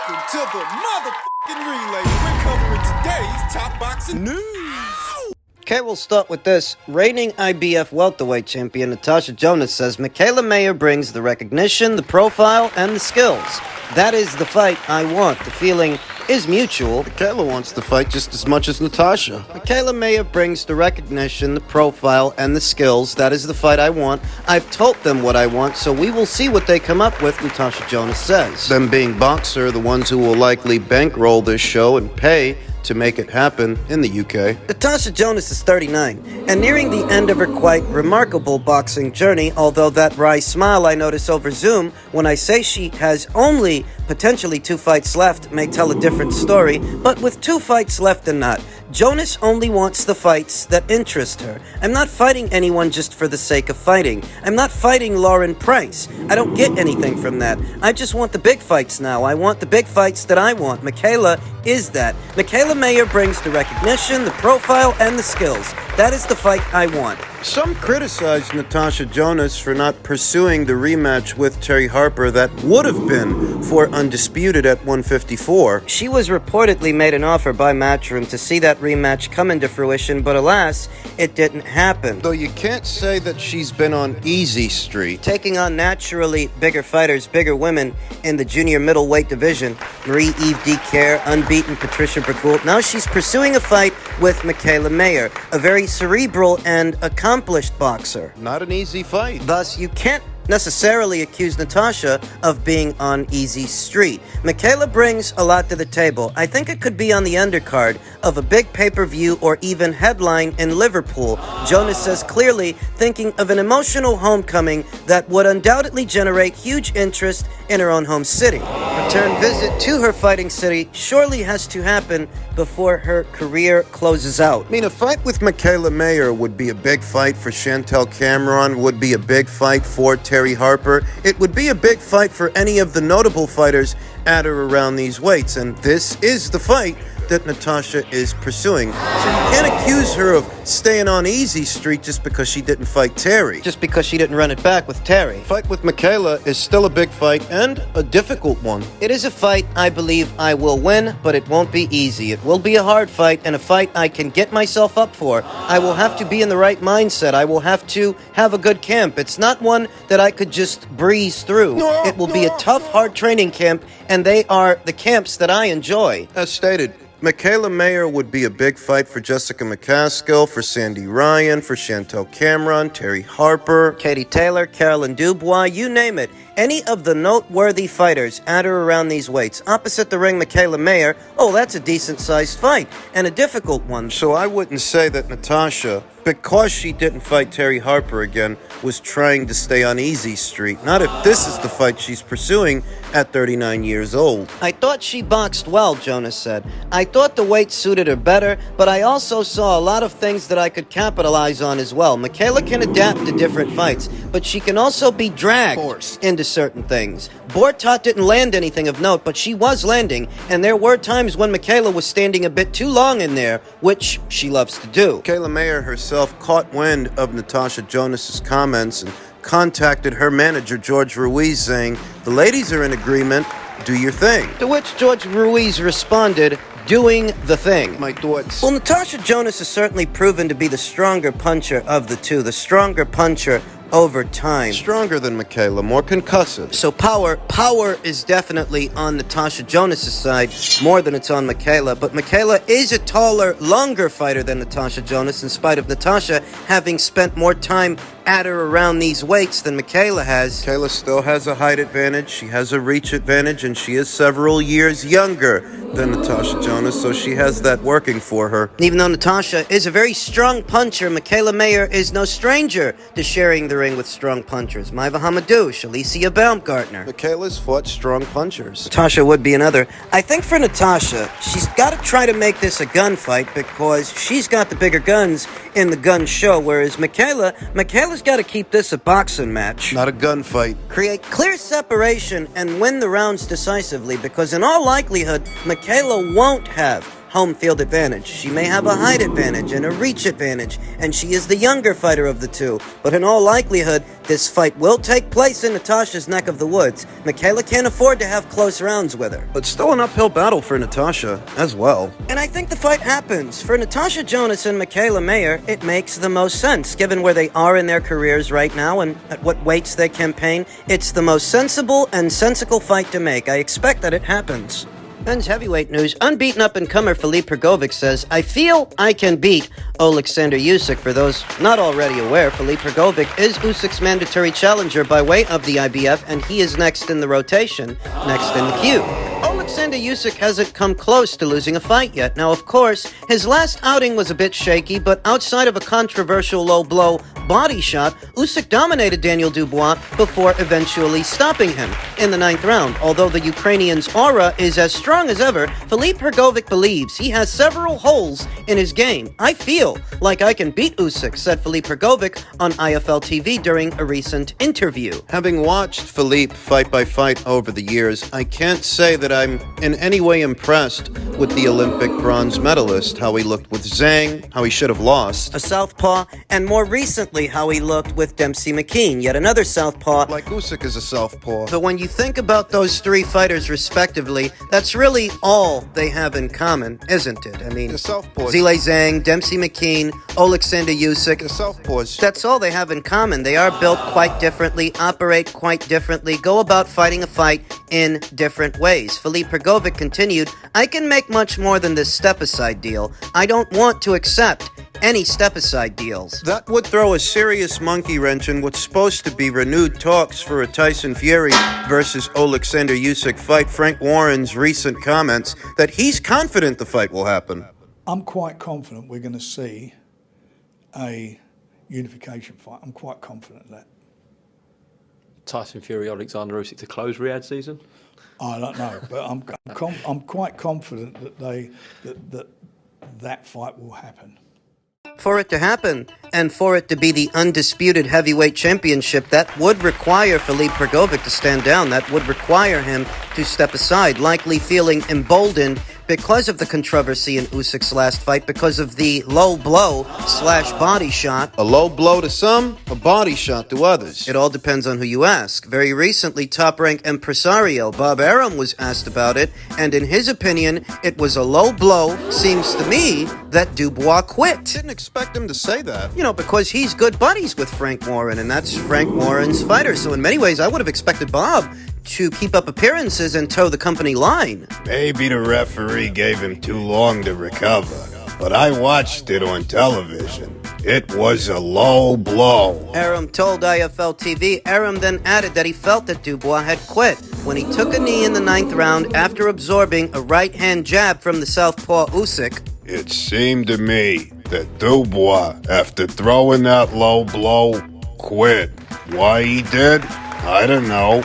Welcome to the motherfucking relay. We're covering today's top boxing news. Okay, we'll start with this. Reigning IBF welterweight champion Natasha Jonas says Mikaela Mayer brings the recognition, the profile, and the skills. That is the fight I want. The feeling is mutual. Mikaela wants to fight just as much as Natasha. Mikaela Mayer brings the recognition, the profile, and the skills. That is the fight I want. I've told them what I want, so we will see what they come up with, Natasha Jonas says. Them being boxer, the ones who will likely bankroll this show and pay to make it happen in the UK. Natasha Jonas is 39 and nearing the end of her quite remarkable boxing journey, although that wry smile I notice over Zoom when I say she has only potentially 2 fights left may tell a different story, but with 2 fights left and not, Jonas only wants the fights that interest her. I'm not fighting anyone just for the sake of fighting. I'm not fighting Lauren Price. I don't get anything from that. I just want the big fights now. I want the big fights that I want. Mikaela is that. Mikaela Mayer brings the recognition, the profile, and the skills. That is the fight I want. Some criticized Natasha Jonas for not pursuing the rematch with Terry Harper that would have been for Undisputed at 154. She was reportedly made an offer by Matchroom to see that rematch come into fruition, but alas, it didn't happen. Though you can't say that she's been on easy street. Taking on naturally bigger fighters, bigger women in the junior middleweight division, Marie-Eve Dicaire, unbeaten Patricia Bergoult. Now she's pursuing a fight with Mikaela Mayer, a very cerebral and accomplished boxer. Not an easy fight. Thus, you can't necessarily accuse Natasha of being on easy street. Mikaela brings a lot to the table. I think it could be on the undercard of a big pay-per-view or even headline in Liverpool. Jonas says clearly thinking of an emotional homecoming that would undoubtedly generate huge interest in her own home city. Return visit to her fighting city surely has to happen before her career closes out. I mean, a fight with Mikaela Mayer would be a big fight for Chantel Cameron, would be a big fight for Terry Harper. It would be a big fight for any of the notable fighters at or around these weights, and this is the fight that Natasha is pursuing. So you can't accuse her of staying on easy street just because she didn't fight Terry. Just because she didn't run it back with Terry. Fight with Mikaela is still a big fight and a difficult one. It is a fight I believe I will win, but it won't be easy. It will be a hard fight and a fight I can get myself up for. I will have to be in the right mindset. I will have to have a good camp. It's not one that I could just breeze through. It will be a tough, hard training camp, and they are the camps that I enjoy. As stated, Mikaela Mayer would be a big fight for Jessica McCaskill, for Sandy Ryan, for Chantel Cameron, Terry Harper, Katie Taylor, Carolyn Dubois, you name it. Any of the noteworthy fighters at or around these weights. Opposite the ring, Mikaela Mayer, oh, that's a decent-sized fight, and a difficult one. So I wouldn't say that Natasha, because she didn't fight Terry Harper again, was trying to stay on easy street. Not if this is the fight she's pursuing at 39 years old. I thought she boxed well, Jonas said. I thought the weight suited her better, but I also saw a lot of things that I could capitalize on as well. Mikaela can adapt to different fights, but she can also be dragged into certain things. Bortot didn't land anything of note, but she was landing, and there were times when Mikaela was standing a bit too long in there, which she loves to do. Mikaela Mayer herself caught wind of Natasha Jonas's comments and contacted her manager, George Ruiz, saying, "The ladies are in agreement, do your thing." To which George Ruiz responded, "Doing the thing." My thoughts. Well, Natasha Jonas has certainly proven to be the stronger puncher of the two, the stronger puncher over time. Stronger than Mikaela, more concussive. So power is definitely on Natasha Jonas' side more than it's on Mikaela. But Mikaela is a taller, longer fighter than Natasha Jonas, in spite of Natasha having spent more time at or around these weights than Mikaela has. Mikaela still has a height advantage, she has a reach advantage, and she is several years younger than Natasha Jonas, so she has that working for her. Even though Natasha is a very strong puncher, Mikaela Mayer is no stranger to sharing the ring with strong punchers. Maiva Hamadouche, Alicia Baumgartner. Mikaela's fought strong punchers. Natasha would be another. I think for Natasha, she's got to try to make this a gunfight because she's got the bigger guns in the gun show, whereas Mikaela's got to keep this a boxing match. Not a gunfight. Create clear separation and win the rounds decisively because in all likelihood, Mikaela won't have home field advantage. She may have a height advantage and a reach advantage, and she is the younger fighter of the two. But in all likelihood, this fight will take place in Natasha's neck of the woods. Michaela can't afford to have close rounds with her. But still an uphill battle for Natasha as well. And I think the fight happens. For Natasha Jonas and Michaela Mayer, it makes the most sense, given where they are in their careers right now and at what weights they campaign. It's the most sensible and sensical fight to make. I expect that it happens. Men's heavyweight news. Unbeaten up-and-comer Filip Hrgovic says, I feel I can beat Alexander Usyk. For those not already aware, Filip Hrgovic is Usyk's mandatory challenger by way of the IBF, and he is next in the rotation, next in the queue. Alexander Usyk hasn't come close to losing a fight yet. Now, of course, his last outing was a bit shaky, but outside of a controversial low-blow body shot, Usyk dominated Daniel Dubois before eventually stopping him in the 9th round. Although the Ukrainian's aura is as strong as ever, Filip Hrgovic believes he has several holes in his game. I feel like I can beat Usyk, said Filip Hrgovic on IFL TV during a recent interview. Having watched Filip fight by fight over the years, I can't say that I'm in any way impressed with the Olympic bronze medalist, how he looked with Zhang, how he should have lost. A southpaw, and more recently how he looked with Dempsey McKean, yet another southpaw. Like Usyk is a southpaw. But when you think about those three fighters respectively, that's really all they have in common, isn't it? I mean, The southpaws. Zhilei Zhang, Dempsey McKean, Alexander Usyk. The southpaws. That's all they have in common. They are built quite differently, operate quite differently, go about fighting a fight in different ways. Filip Hrgovic continued, I can make much more than this step-aside deal. I don't want to accept any step-aside deals. That would throw a serious monkey wrench in what's supposed to be renewed talks for a Tyson Fury versus Alexander Usyk fight. Frank Warren's recent comments that he's confident the fight will happen. I'm quite confident we're going to see a unification fight. I'm quite confident of that. Tyson Fury, Alexander Usyk to close Riyadh season? I don't know, but I'm quite confident that that fight will happen. For it to happen, and for it to be the undisputed heavyweight championship, that would require Filip Hrgovic to stand down. That would require him to step aside, likely feeling emboldened because of the controversy in Usyk's last fight, because of the low blow / body shot. A low blow to some, a body shot to others. It all depends on who you ask. Very recently, top-rank impresario Bob Arum was asked about it, and in his opinion, it was a low blow. Seems to me that Dubois quit. Didn't expect him to say that. You know, because he's good buddies with Frank Warren, and that's Frank Warren's fighter. So in many ways, I would have expected Bob to keep up appearances and toe the company line. Maybe the referee gave him too long to recover, but I watched it on television. It was a low blow. Arum told IFL TV. Arum then added that he felt that Dubois had quit when he took a knee in the 9th round after absorbing a right-hand jab from the southpaw Usyk. It seemed to me that Dubois, after throwing that low blow, quit. Why he did? I don't know.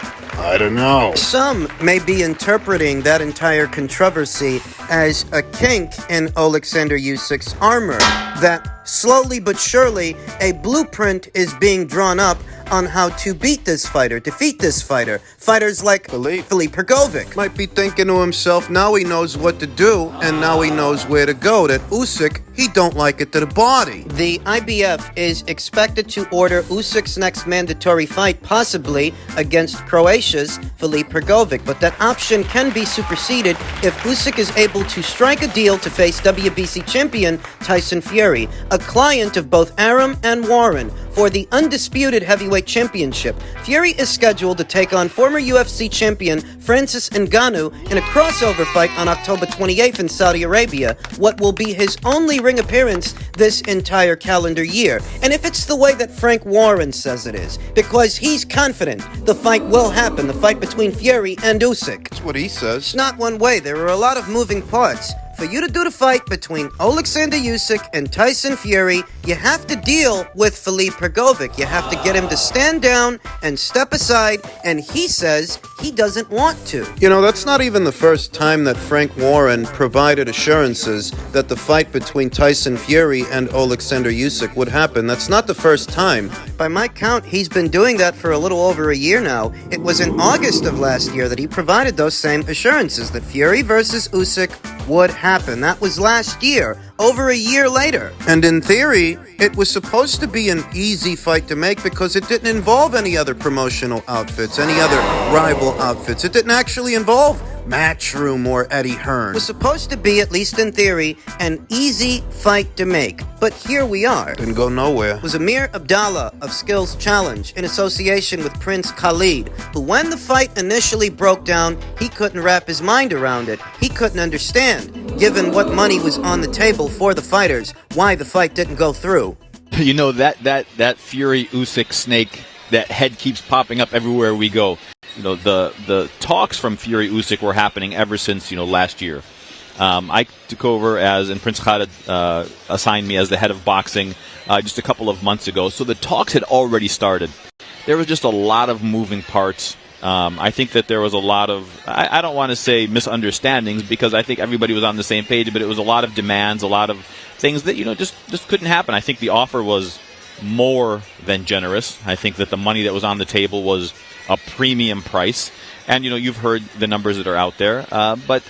Some may be interpreting that entire controversy as a kink in Alexander Usyk's armor, that slowly but surely a blueprint is being drawn up on how to beat this fighter, defeat this fighter. Fighters like Filip Hrgovic Might be thinking to himself, now he knows what to do, and now he knows where to go. That Usyk, he don't like it to the body. The IBF is expected to order Usyk's next mandatory fight, possibly against Croatia's Filip Hrgovic, but that option can be superseded if Usyk is able to strike a deal to face WBC champion Tyson Fury, a client of both Arum and Warren, for the undisputed heavyweight championship. Fury is scheduled to take on former UFC champion Francis Ngannou in a crossover fight on October 28th in Saudi Arabia, what will be his only ring appearance this entire calendar year. And if it's the way that Frank Warren says it is, because he's confident the fight will happen, the fight between Fury and Usyk. That's what he says. It's not one way. There are a lot of moving parts. For you to do the fight between Alexander Usyk and Tyson Fury, you have to deal with Filip Hrgovic. You have to get him to stand down and step aside, and he says he doesn't want to. You know, that's not even the first time that Frank Warren provided assurances that the fight between Tyson Fury and Alexander Usyk would happen. That's not the first time. By my count, he's been doing that for a little over a year now. It was in August of last year that he provided those same assurances that Fury versus Usyk would happen. That was last year, over a year later. And in theory, it was supposed to be an easy fight to make because it didn't involve any other promotional outfits, any other rival outfits. It didn't actually involve Matchroom or Eddie Hearn. It was supposed to be, at least in theory, an easy fight to make. But here we are. Didn't go nowhere. It was Amir Abdallah of Skills Challenge in association with Prince Khalid, who when the fight initially broke down, he couldn't wrap his mind around it. He couldn't understand, given what money was on the table for the fighters, why the fight didn't go through. You know, that Fury Usyk snake, that head keeps popping up everywhere we go. You know, the talks from Fury Usyk were happening ever since, last year. I took over and Prince Khalid assigned me as the head of boxing just a couple of months ago. So the talks had already started. There was just a lot of moving parts. I think that there was a lot of, I don't want to say misunderstandings, because I think everybody was on the same page, but it was a lot of demands, a lot of things that, just couldn't happen. I think the offer was more than generous. I think that the money that was on the table was a premium price. And, you've heard the numbers that are out there. But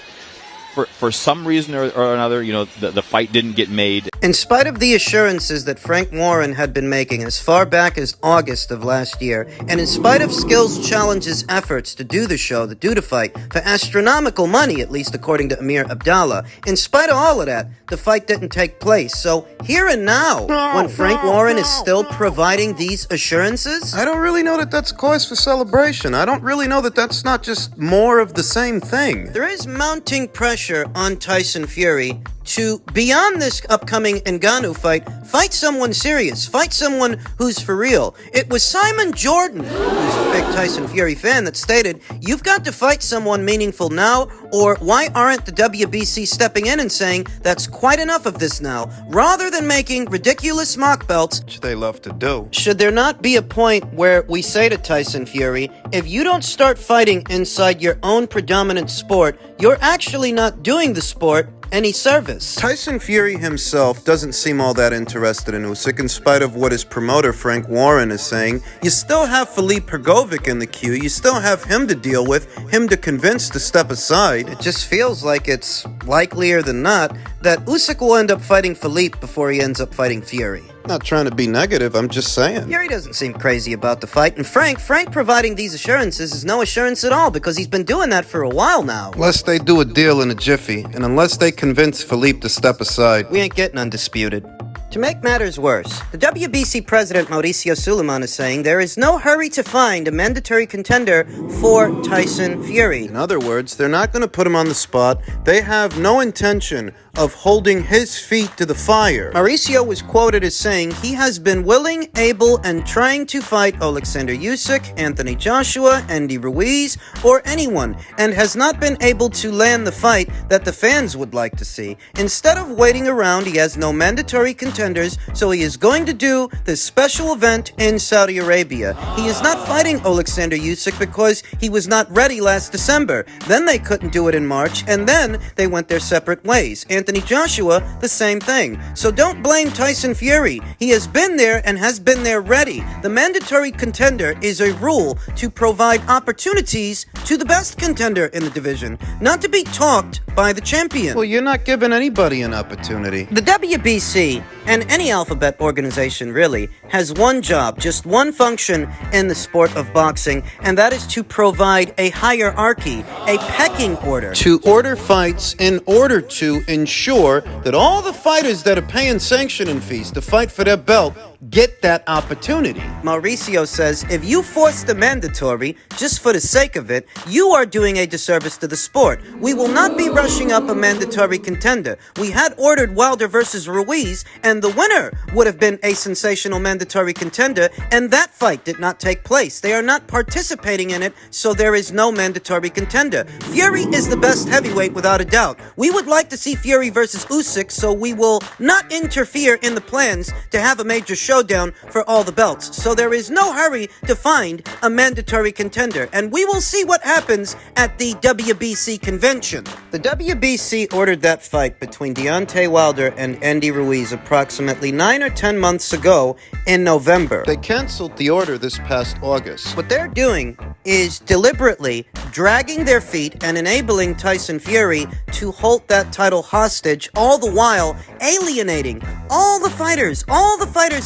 for some reason or another, the fight didn't get made. In spite of the assurances that Frank Warren had been making as far back as August of last year, and in spite of Skills Challenge's efforts to do the show, the Do to Fight, for astronomical money, at least according to Amir Abdallah, in spite of all of that, the fight didn't take place. So here and now, when Frank Warren is still providing these assurances, I don't really know that that's cause for celebration. I don't really know that that's not just more of the same thing. there is mounting pressure on Tyson Fury to, beyond this upcoming Ngannou fight someone serious, fight someone who's for real. It was Simon Jordan, who's a big Tyson Fury fan, that stated, you've got to fight someone meaningful now, or why aren't the WBC stepping in and saying, that's quite enough of this now, rather than making ridiculous mock belts, Which they love to do. should there not be a point where we say to Tyson Fury, if you don't start fighting inside your own predominant sport, you're actually not doing the sport any service? Tyson Fury himself doesn't seem all that interested in Usyk, in spite of what his promoter Frank Warren is saying. You still have Filip Hrgovic in the queue. You still have him to deal with, him to convince to step aside. It just feels like it's likelier than not that Usyk will end up fighting Filip before he ends up fighting Fury. Not trying to be negative, I'm just saying. Fury doesn't seem crazy about the fight, and Frank providing these assurances is no assurance at all, because he's been doing that for a while now. Unless they do a deal in a jiffy, and unless they convince Filip to step aside. We ain't getting undisputed. To make matters worse, the WBC president Mauricio Sulaiman is saying there is no hurry to find a mandatory contender for Tyson Fury. In other words, they're not going to put him on the spot. They have no intention of holding his feet to the fire. Mauricio was quoted as saying he has been willing, able, and trying to fight Alexander Usyk, Anthony Joshua, Andy Ruiz, or anyone, and has not been able to land the fight that the fans would like to see. Instead of waiting around, he has no mandatory contenders, so he is going to do this special event in Saudi Arabia. He is not fighting Alexander Usyk because he was not ready last December. Then they couldn't do it in March, and then they went their separate ways. Anthony Joshua, the same thing. So don't blame Tyson Fury. He has been there and has been there ready. The mandatory contender is a rule to provide opportunities to the best contender in the division, not to be talked by the champion. Well, you're not giving anybody an opportunity. The WBC, and any alphabet organization really, has one job, just one function in the sport of boxing, and that is to provide a hierarchy, a pecking order. To order fights in order to ensure that all the fighters that are paying sanctioning fees to fight for their belt get that opportunity. Mauricio says, if you force the mandatory, just for the sake of it, you are doing a disservice to the sport. We will not be rushing up a mandatory contender. We had ordered Wilder versus Ruiz, and the winner would have been a sensational mandatory contender, and that fight did not take place. They are not participating in it, so there is no mandatory contender. Fury is the best heavyweight without a doubt. We would like to see Fury versus Usyk, so we will not interfere in the plans to have a major showdown for all the belts. So there is no hurry to find a mandatory contender, and we will see what happens at the WBC convention. The WBC ordered that fight between Deontay Wilder and Andy Ruiz approximately 9 or 10 months ago in November. They canceled the order this past August. What they're doing is deliberately dragging their feet and enabling Tyson Fury to hold that title hostage, all the while alienating all the fighters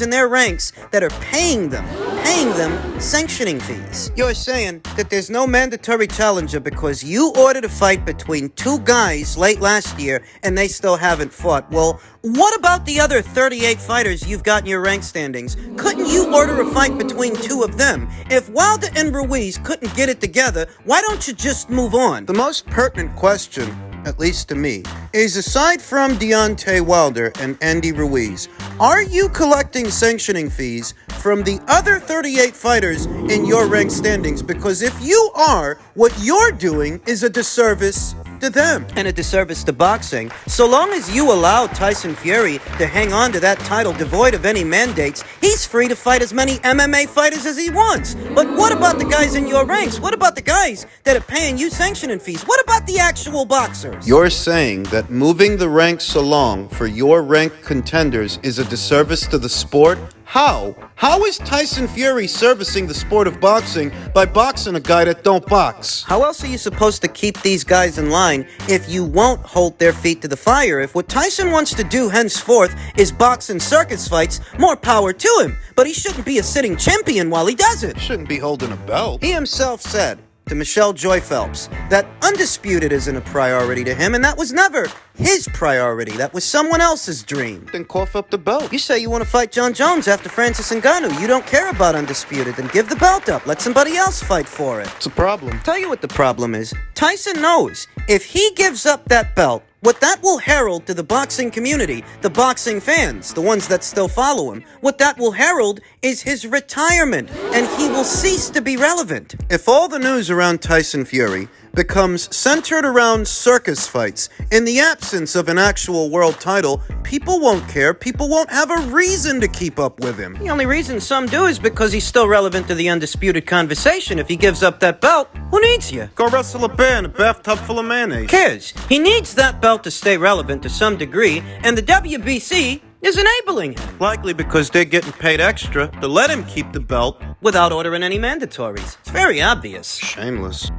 in their ranks that are paying them sanctioning fees. You're saying that there's no mandatory challenger because you ordered a fight between two guys late last year and they still haven't fought. Well, what about the other 38 fighters you've got in your rank standings? Couldn't you order a fight between two of them? If Wilder and Ruiz couldn't get it together, why don't you just move on? The most pertinent question, at least to me, is aside from Deontay Wilder and Andy Ruiz, are you collecting sanctioning fees from the other 38 fighters in your rank standings? Because if you are, what you're doing is a disservice to them. And a disservice to boxing. So long as you allow Tyson Fury to hang on to that title devoid of any mandates, he's free to fight as many MMA fighters as he wants. But what about the guys in your ranks? What about the guys that are paying you sanctioning fees? What about the actual boxers? You're saying that moving the ranks along for your rank contenders is a disservice to the sport? How? How is Tyson Fury servicing the sport of boxing by boxing a guy that don't box? How else are you supposed to keep these guys in line if you won't hold their feet to the fire? If what Tyson wants to do henceforth is box and circus fights, more power to him. But he shouldn't be a sitting champion while he does it. Shouldn't be holding a belt. He himself said to Michelle Joy Phelps that undisputed isn't a priority to him, and that was never his priority. That was someone else's dream. Then cough up the belt. You say you want to fight John Jones after Francis Ngannou. You don't care about undisputed. Then give the belt up. Let somebody else fight for it. It's a problem. Tell you what the problem is. Tyson knows if he gives up that belt, what that will herald to the boxing community, the boxing fans, the ones that still follow him, what that will herald is his retirement, and he will cease to be relevant. If all the news around Tyson Fury becomes centered around circus fights in the absence of an actual world title, people won't care. People won't have a reason to keep up with him. The only reason some do is because he's still relevant to the undisputed conversation. If he gives up that belt, who needs you? Go wrestle a bear in a bathtub full of mayonnaise. Cares? He needs that belt to stay relevant to some degree, and the WBC is enabling him. Likely because they're getting paid extra to let him keep the belt. Without ordering any mandatories. It's very obvious. Shameless.